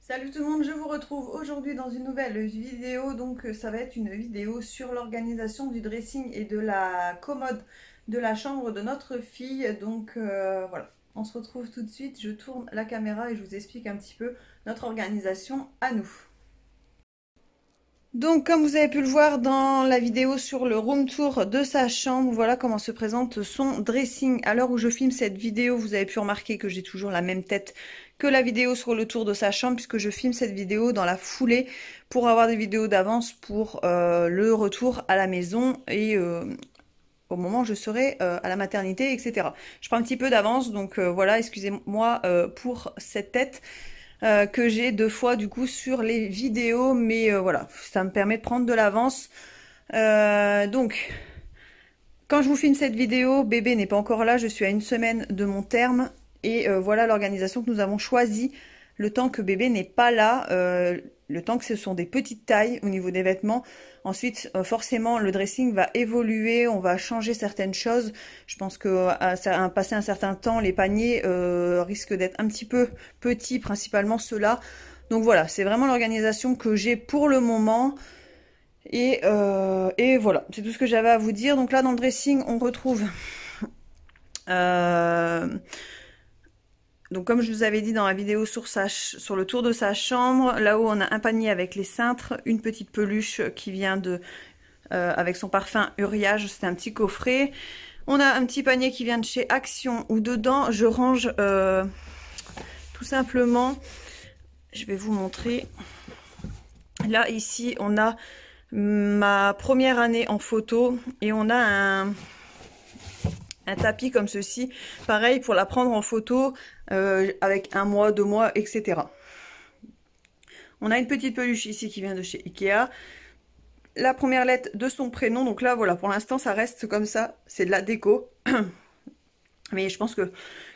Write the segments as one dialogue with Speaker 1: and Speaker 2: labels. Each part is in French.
Speaker 1: Salut tout le monde, je vous retrouve aujourd'hui dans une nouvelle vidéo. Donc ça va être une vidéo sur l'organisation du dressing et de la commode de la chambre de notre fille. Donc voilà, on se retrouve tout de suite. Je tourne la caméra et je vous explique un petit peu notre organisation à nous. Donc comme vous avez pu le voir dans la vidéo sur le room tour de sa chambre, voilà comment se présente son dressing. À l'heure où je filme cette vidéo, vous avez pu remarquer que j'ai toujours la même tête que la vidéo sur le tour de sa chambre, puisque je filme cette vidéo dans la foulée pour avoir des vidéos d'avance pour le retour à la maison et au moment où je serai à la maternité, etc. Je prends un petit peu d'avance, donc voilà, excusez-moi pour cette tête. Que j'ai deux fois du coup sur les vidéos, mais voilà, ça me permet de prendre de l'avance. Donc, quand je vous filme cette vidéo, bébé n'est pas encore là, je suis à une semaine de mon terme, et voilà l'organisation que nous avons choisie, le temps que bébé n'est pas là, le temps que ce sont des petites tailles au niveau des vêtements. Ensuite, forcément, le dressing va évoluer, on va changer certaines choses. Je pense que passer un certain temps, les paniers risquent d'être un petit peu petits, principalement ceux-là. Donc voilà, c'est vraiment l'organisation que j'ai pour le moment. Et voilà, c'est tout ce que j'avais à vous dire. Donc là, dans le dressing, on retrouve... donc comme je vous avais dit dans la vidéo sur le tour de sa chambre, là-haut on a un panier avec les cintres, une petite peluche qui vient de avec son parfum Uriage, c'est un petit coffret. On a un petit panier qui vient de chez Action où dedans je range tout simplement, je vais vous montrer. Là ici on a ma première année en photo et on a un tapis comme ceci, pareil pour la prendre en photo avec 1 mois, 2 mois, etc. On a une petite peluche ici qui vient de chez Ikea. La première lettre de son prénom, donc là voilà, pour l'instant ça reste comme ça, c'est de la déco. Mais je pense que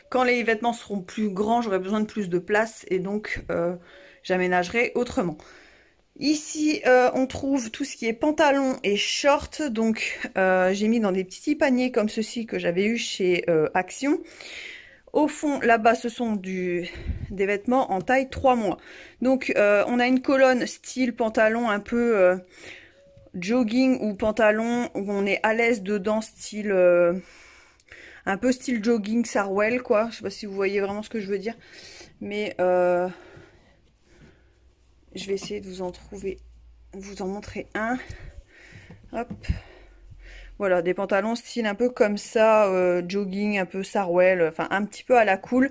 Speaker 1: quand les vêtements seront plus grands, j'aurai besoin de plus de place et donc j'aménagerai autrement. Ici, on trouve tout ce qui est pantalon et short. Donc, j'ai mis dans des petits paniers comme ceci que j'avais eu chez Action. Au fond, là-bas, ce sont des vêtements en taille 3 mois. Donc, on a une colonne style pantalon un peu jogging ou pantalon où on est à l'aise dedans, style un peu style jogging Sarwell, quoi. Je sais pas si vous voyez vraiment ce que je veux dire. Mais... je vais essayer de vous en montrer un. Hop. Voilà, des pantalons style un peu comme ça, jogging, un peu Sarwell, enfin un petit peu à la cool.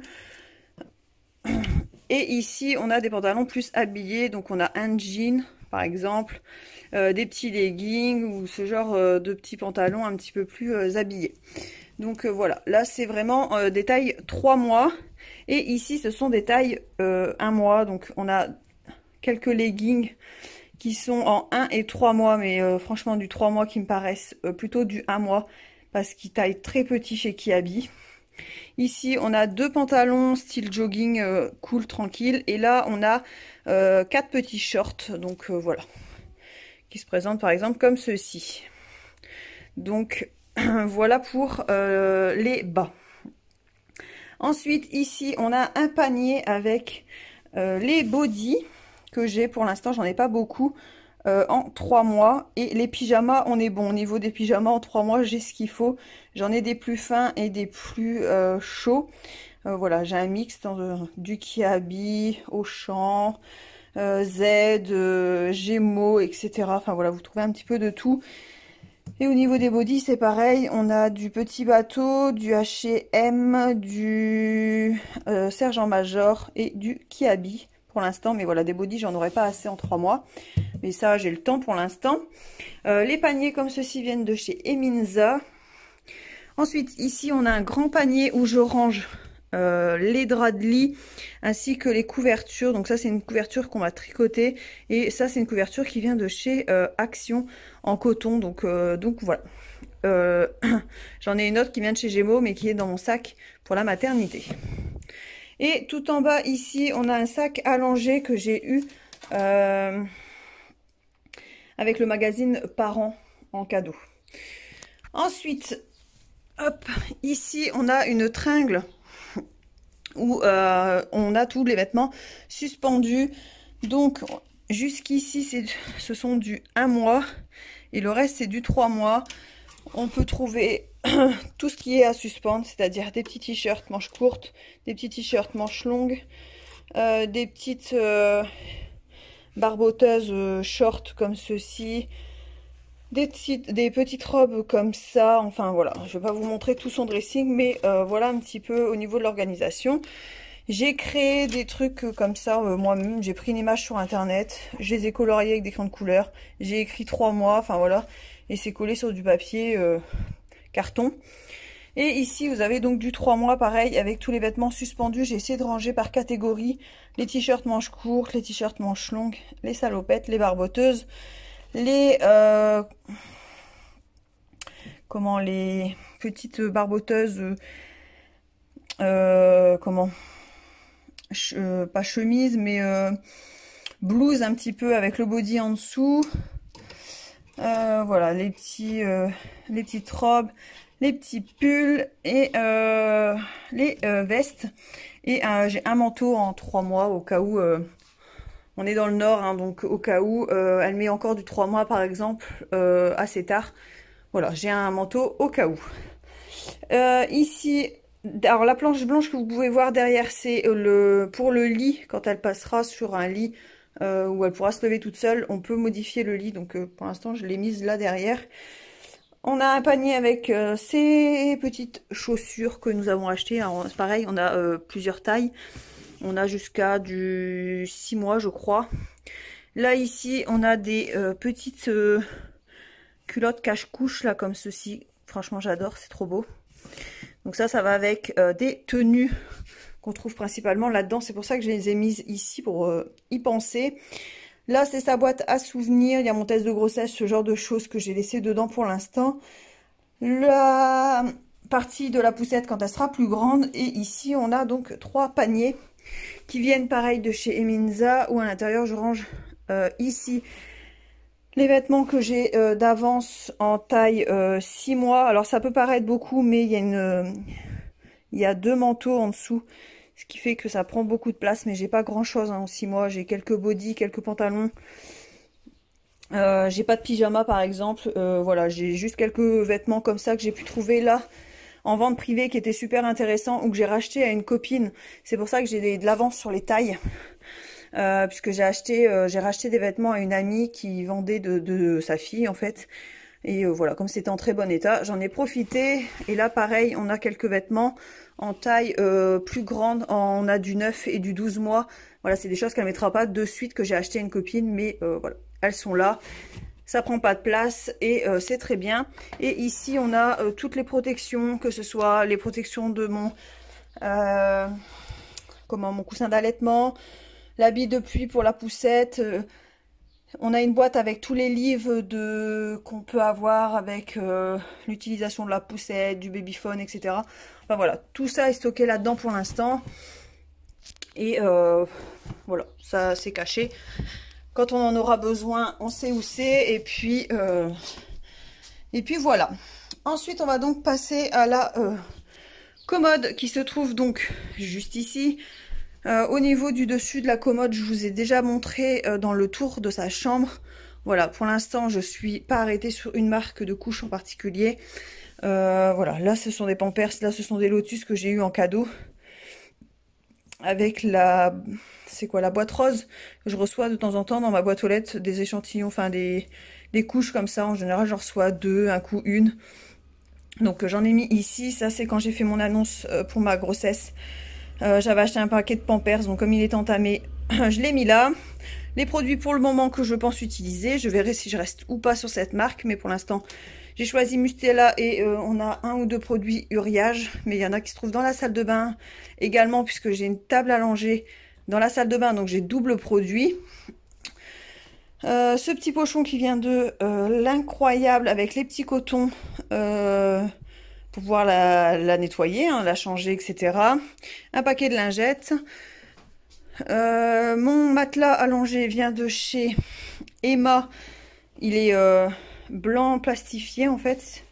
Speaker 1: Et ici, on a des pantalons plus habillés, donc on a un jean, par exemple, des petits leggings ou ce genre de petits pantalons un petit peu plus habillés. Donc voilà, là c'est vraiment des tailles 3 mois. Et ici, ce sont des tailles 1 mois, donc on a quelques leggings qui sont en 1 et 3 mois, mais franchement du 3 mois qui me paraissent plutôt du 1 mois, parce qu'ils taillent très petit chez Kiabi. Ici, on a 2 pantalons style jogging cool, tranquille, et là, on a 4 petits shorts, donc voilà, qui se présentent par exemple comme ceci. Donc, voilà pour les bas. Ensuite, ici, on a un panier avec les bodys que j'ai pour l'instant, j'en ai pas beaucoup, en 3 mois. Et les pyjamas, on est bon. Au niveau des pyjamas, en 3 mois, j'ai ce qu'il faut. J'en ai des plus fins et des plus chauds. Voilà, j'ai un mix dans du Kiabi, Auchan, Z, Gémeaux, etc. Enfin voilà, vous trouvez un petit peu de tout. Et au niveau des bodys, c'est pareil. On a du Petit Bateau, du H&M, du Sergent Major et du Kiabi pour l'instant. Mais voilà, des bodys, j'en aurais pas assez en 3 mois. Mais ça, j'ai le temps pour l'instant. Les paniers comme ceci viennent de chez Eminza. Ensuite, ici, on a un grand panier où je range les draps de lit ainsi que les couvertures. Donc ça, c'est une couverture qu'on va tricoter. Et ça, c'est une couverture qui vient de chez Action en coton. Donc voilà. J'en ai une autre qui vient de chez Gémeaux, mais qui est dans mon sac pour la maternité. Et tout en bas, ici, on a un sac allongé que j'ai eu avec le magazine Parents en cadeau. Ensuite, hop, ici, on a une tringle où on a tous les vêtements suspendus. Donc jusqu'ici ce sont du 1 mois et le reste c'est du 3 mois. On peut trouver tout ce qui est à suspendre, c'est-à-dire des petits t-shirts manches courtes, des petits t-shirts manches longues, des petites barboteuses short comme ceci, des petites robes comme ça. Enfin voilà, je vais pas vous montrer tout son dressing, mais voilà un petit peu au niveau de l'organisation. J'ai créé des trucs comme ça moi-même. J'ai pris une image sur internet, je les ai coloriés avec des crayons de couleur, j'ai écrit 3 mois, enfin voilà, et c'est collé sur du papier carton. Et ici vous avez donc du 3 mois pareil avec tous les vêtements suspendus. J'ai essayé de ranger par catégorie: les t-shirts manches courtes, les t-shirts manches longues, les salopettes, les barboteuses, les les petites barboteuses comment pas chemise mais blouse un petit peu avec le body en dessous. Voilà les petites robes, les petits pulls et les vestes. Et j'ai un manteau en 3 mois au cas où on est dans le nord, hein, donc au cas où elle met encore du 3 mois par exemple assez tard. Voilà, j'ai un manteau au cas où. Ici, alors la planche blanche que vous pouvez voir derrière, c'est pour le lit. Quand elle passera sur un lit où elle pourra se lever toute seule, on peut modifier le lit. Donc pour l'instant, je l'ai mise là derrière. On a un panier avec ces petites chaussures que nous avons achetées. Alors c'est pareil, on a plusieurs tailles. On a jusqu'à du 6 mois, je crois. Là, ici, on a des petites culottes cache-couche, là, comme ceci. Franchement, j'adore, c'est trop beau. Donc ça va avec des tenues qu'on trouve principalement là-dedans. C'est pour ça que je les ai mises ici, pour y penser. Là, c'est sa boîte à souvenirs. Il y a mon test de grossesse, ce genre de choses que j'ai laissé dedans pour l'instant. La partie de la poussette quand elle sera plus grande. Et ici, on a donc 3 paniers qui viennent pareil de chez Eminza, où à l'intérieur, je range ici les vêtements que j'ai d'avance en taille 6 mois. Alors ça peut paraître beaucoup, mais il y a 2 manteaux en dessous, ce qui fait que ça prend beaucoup de place, mais j'ai pas grand chose en 6 mois. J'ai quelques bodys, quelques pantalons. J'ai pas de pyjama par exemple. Voilà, j'ai juste quelques vêtements comme ça que j'ai pu trouver là en vente privée qui étaient super intéressants, ou que j'ai racheté à une copine. C'est pour ça que j'ai de l'avance sur les tailles. Puisque j'ai racheté des vêtements à une amie qui vendait de sa fille en fait. Et voilà, comme c'était en très bon état, j'en ai profité. Et là pareil, on a quelques vêtements en taille plus grande. On a du 9 et du 12 mois. Voilà, c'est des choses qu'elle mettra pas de suite, que j'ai acheté à une copine. Mais voilà, elles sont là. Ça prend pas de place et c'est très bien. Et ici, on a toutes les protections, que ce soit les protections de mon coussin d'allaitement, l'habit de pluie pour la poussette. On a une boîte avec tous les livres qu'on peut avoir avec l'utilisation de la poussette, du babyphone, etc. Enfin voilà, tout ça est stocké là-dedans pour l'instant. Et voilà, ça c'est caché. Quand on en aura besoin, on sait où c'est. Et puis voilà. Ensuite, on va donc passer à la commode qui se trouve donc juste ici. Au niveau du dessus de la commode, je vous ai déjà montré dans le tour de sa chambre. Voilà, pour l'instant, je suis pas arrêtée sur une marque de couche en particulier. Voilà, là, ce sont des Pampers, là, ce sont des Lotus que j'ai eu en cadeau. Avec la boîte rose. Je reçois de temps en temps dans ma boîte aux lettres des échantillons, enfin des couches comme ça. En général, j'en reçois 2, un coup une. Donc j'en ai mis ici. Ça, c'est quand j'ai fait mon annonce pour ma grossesse. J'avais acheté un paquet de Pampers, donc comme il est entamé, je l'ai mis là. Les produits pour le moment que je pense utiliser, je verrai si je reste ou pas sur cette marque, mais pour l'instant j'ai choisi Mustela et on a 1 ou 2 produits Uriage, mais il y en a qui se trouvent dans la salle de bain également, puisque j'ai une table allongée dans la salle de bain, donc j'ai double produit. Ce petit pochon qui vient de l'incroyable avec les petits cotons pour pouvoir la nettoyer, hein, la changer, etc. Un paquet de lingettes. Mon matelas allongé vient de chez Emma. Il est blanc plastifié en fait.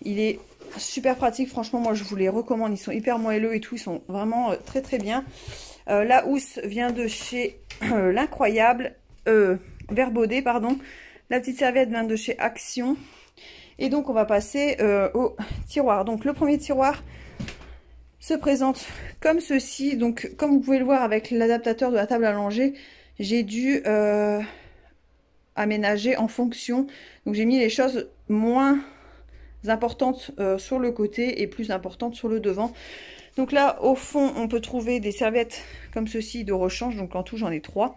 Speaker 1: Il est super pratique, franchement moi je vous les recommande, ils sont hyper moelleux et tout, ils sont vraiment très très bien. La housse vient de chez l'incroyable Verbaudet, pardon. La petite serviette vient de chez Action. Et donc on va passer au tiroir. Donc le premier tiroir se présente comme ceci. Donc comme vous pouvez le voir avec l'adaptateur de la table à langer, j'ai dû aménager en fonction. Donc j'ai mis les choses moins importantes sur le côté et plus importantes sur le devant. Donc là au fond on peut trouver des serviettes comme ceci de rechange. Donc en tout j'en ai 3.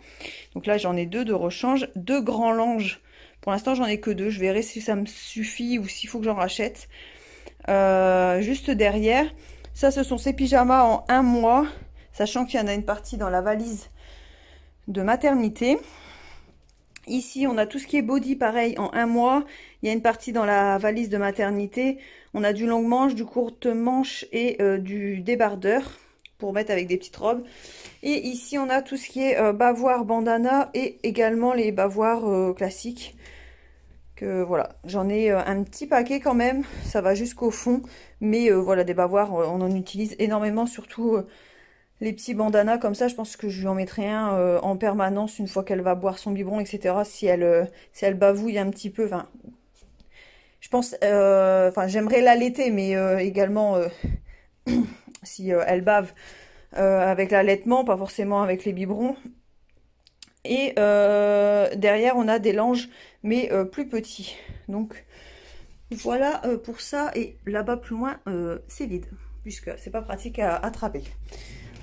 Speaker 1: Donc là j'en ai 2 de rechange, 2 grands langes. Pour l'instant j'en ai que 2, je verrai si ça me suffit ou s'il faut que j'en rachète. Juste derrière, ça ce sont ces pyjamas en 1 mois, sachant qu'il y en a une partie dans la valise de maternité. Ici on a tout ce qui est body pareil en 1 mois, il y a une partie dans la valise de maternité. On a du longue manche, du courte manche et du débardeur pour mettre avec des petites robes. Et ici on a tout ce qui est bavoir, bandana et également les bavoirs classiques. Que voilà, j'en ai un petit paquet quand même, ça va jusqu'au fond. Mais voilà, des bavoirs, on en utilise énormément, surtout les petits bandanas comme ça. Je pense que je lui en mettrai un en permanence une fois qu'elle va boire son biberon, etc. Si elle bavouille un petit peu, enfin, je pense, enfin, j'aimerais l'allaiter, mais également si elle bave avec l'allaitement, pas forcément avec les biberons. Et derrière, on a des langes, mais plus petits. Donc, voilà pour ça. Et là-bas, plus loin, c'est vide, puisque c'est pas pratique à attraper.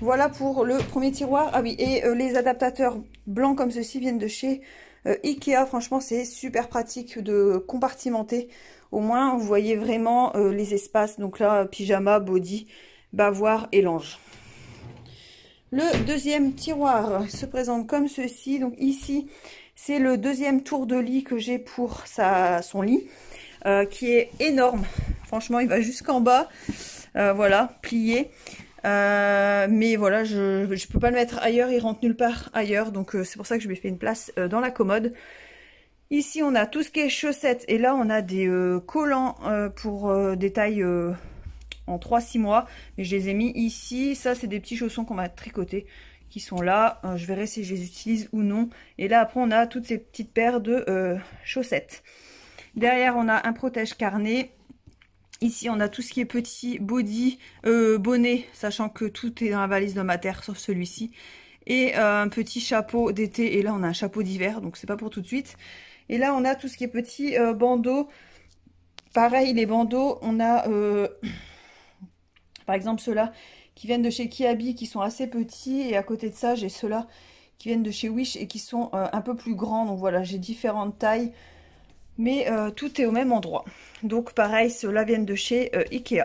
Speaker 1: Voilà pour le premier tiroir. Ah oui, et les adaptateurs blancs comme ceci viennent de chez Ikea. Franchement, c'est super pratique de compartimenter. Au moins, vous voyez vraiment les espaces. Donc là, pyjama, body, bavoir et linge. Le deuxième tiroir se présente comme ceci. Donc ici, c'est le deuxième tour de lit que j'ai pour son lit, qui est énorme. Franchement, il va jusqu'en bas. Voilà, plié. Mais voilà, je peux pas le mettre ailleurs, il rentre nulle part ailleurs. Donc c'est pour ça que je lui ai fait une place dans la commode. Ici, on a tout ce qui est chaussettes. Et là, on a des collants pour des tailles... en 3-6 mois, mais je les ai mis ici. Ça c'est des petits chaussons qu'on va tricoter qui sont là, je verrai si je les utilise ou non. Et là après on a toutes ces petites paires de chaussettes. Derrière on a un protège carnet. Ici on a tout ce qui est petit body, bonnet, sachant que tout est dans la valise de ma terre sauf celui-ci, et un petit chapeau d'été. Et là on a un chapeau d'hiver, donc c'est pas pour tout de suite. Et là on a tout ce qui est petit bandeau. Pareil, les bandeaux, on a par exemple ceux-là qui viennent de chez Kiabi qui sont assez petits, et à côté de ça j'ai ceux-là qui viennent de chez Wish et qui sont un peu plus grands. Donc voilà, j'ai différentes tailles, mais tout est au même endroit. Donc pareil, ceux-là viennent de chez Ikea.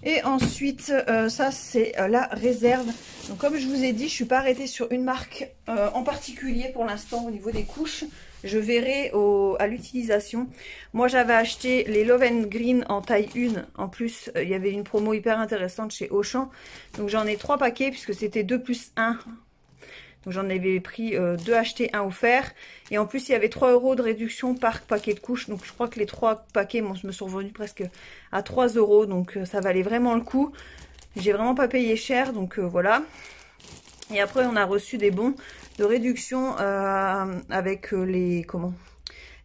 Speaker 1: Et ensuite ça c'est la réserve. Donc comme je vous ai dit, je suis pas arrêtée sur une marque en particulier pour l'instant au niveau des couches. Je verrai à l'utilisation. Moi j'avais acheté les Love and Green en taille 1. En plus il y avait une promo hyper intéressante chez Auchan. Donc j'en ai 3 paquets puisque c'était 2 plus 1. Donc j'en avais pris 2 achetés, 1 offert. Et en plus il y avait 3 € de réduction par paquet de couches. Donc je crois que les 3 paquets me sont revenus presque à 3 €. Donc ça valait vraiment le coup. J'ai vraiment pas payé cher. Donc voilà. Et après on a reçu des bons de réduction avec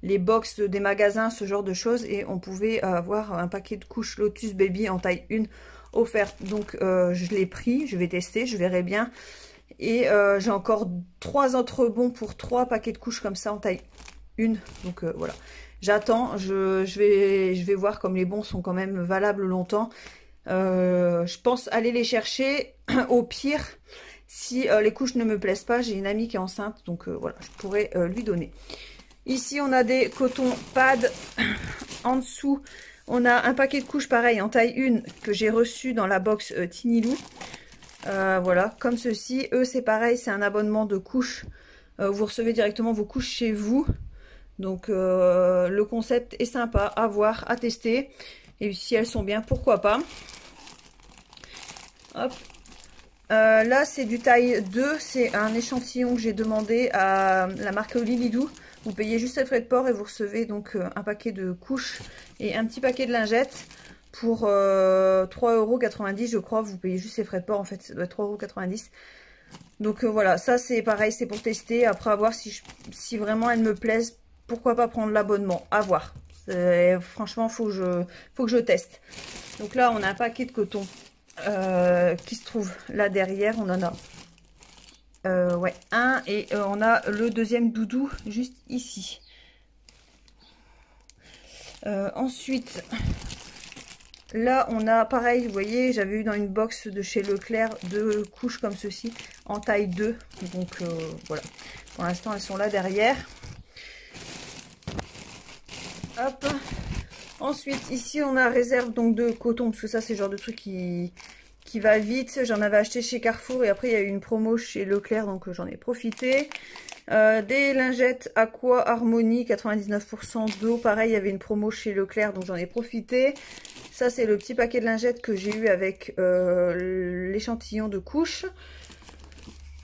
Speaker 1: les box des magasins, ce genre de choses. Et on pouvait avoir un paquet de couches Lotus Baby en taille 1 offerte. Donc je l'ai pris, je vais tester, je verrai bien. Et j'ai encore 3 autres bons pour 3 paquets de couches comme ça en taille 1. Donc voilà, j'attends, je vais voir, comme les bons sont quand même valables longtemps. Je pense aller les chercher. Au pire, si les couches ne me plaisent pas, j'ai une amie qui est enceinte, donc voilà, je pourrais lui donner. Ici on a des cotons pads. En dessous on a un paquet de couches pareil en taille 1 que j'ai reçu dans la box Tinilou. Voilà, comme ceci. Eux c'est pareil, c'est un abonnement de couches. Vous recevez directement vos couches chez vous. Donc le concept est sympa à voir, à tester. Et si elles sont bien, pourquoi pas. Hop. Là c'est du taille 2, c'est un échantillon que j'ai demandé à la marque Lilidou. Vous payez juste les frais de port et vous recevez donc un paquet de couches et un petit paquet de lingettes. pour 3,90 € je crois. Vous payez juste les frais de port en fait, ça doit être 3,90 €. Donc voilà, ça c'est pareil, c'est pour tester. Après, à voir si vraiment elles me plaisent, pourquoi pas prendre l'abonnement, à voir. Franchement, faut que je teste. Donc là, on a un paquet de coton qui se trouve là derrière. On en a ouais, un, et on a le deuxième doudou juste ici. Ensuite, là on a pareil, vous voyez, j'avais eu dans une box de chez Leclerc 2 couches comme ceci en taille 2. Donc voilà, pour l'instant elles sont là derrière. Hop. Ensuite ici on a réserve donc de coton, parce que ça c'est le genre de truc qui va vite. J'en avais acheté chez Carrefour et après il y a eu une promo chez Leclerc, donc j'en ai profité. Des lingettes Aqua Harmonie 99% d'eau, pareil il y avait une promo chez Leclerc, donc j'en ai profité. Ça c'est le petit paquet de lingettes que j'ai eu avec l'échantillon de couches.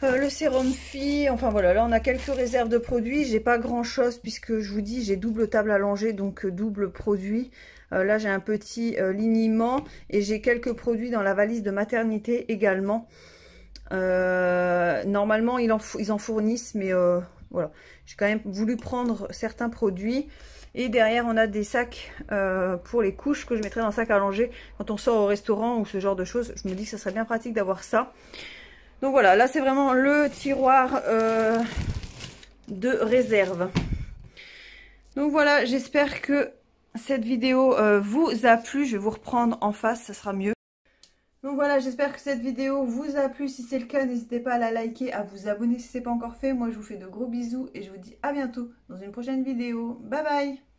Speaker 1: Le sérum fille, enfin voilà, là on a quelques réserves de produits. J'ai pas grand chose puisque je vous dis j'ai double table allongée, donc double produit. Là j'ai un petit liniment et j'ai quelques produits dans la valise de maternité également. Normalement ils en fournissent, mais voilà, j'ai quand même voulu prendre certains produits. Et derrière on a des sacs pour les couches que je mettrai dans un sac à langer quand on sort au restaurant ou ce genre de choses. Je me dis que ça serait bien pratique d'avoir ça. Donc voilà, là c'est vraiment le tiroir de réserve. Donc voilà, j'espère que cette vidéo vous a plu. Je vais vous reprendre en face, ça sera mieux. Donc voilà, j'espère que cette vidéo vous a plu. Si c'est le cas, n'hésitez pas à la liker, à vous abonner si ce n'est pas encore fait. Moi je vous fais de gros bisous et je vous dis à bientôt dans une prochaine vidéo. Bye bye!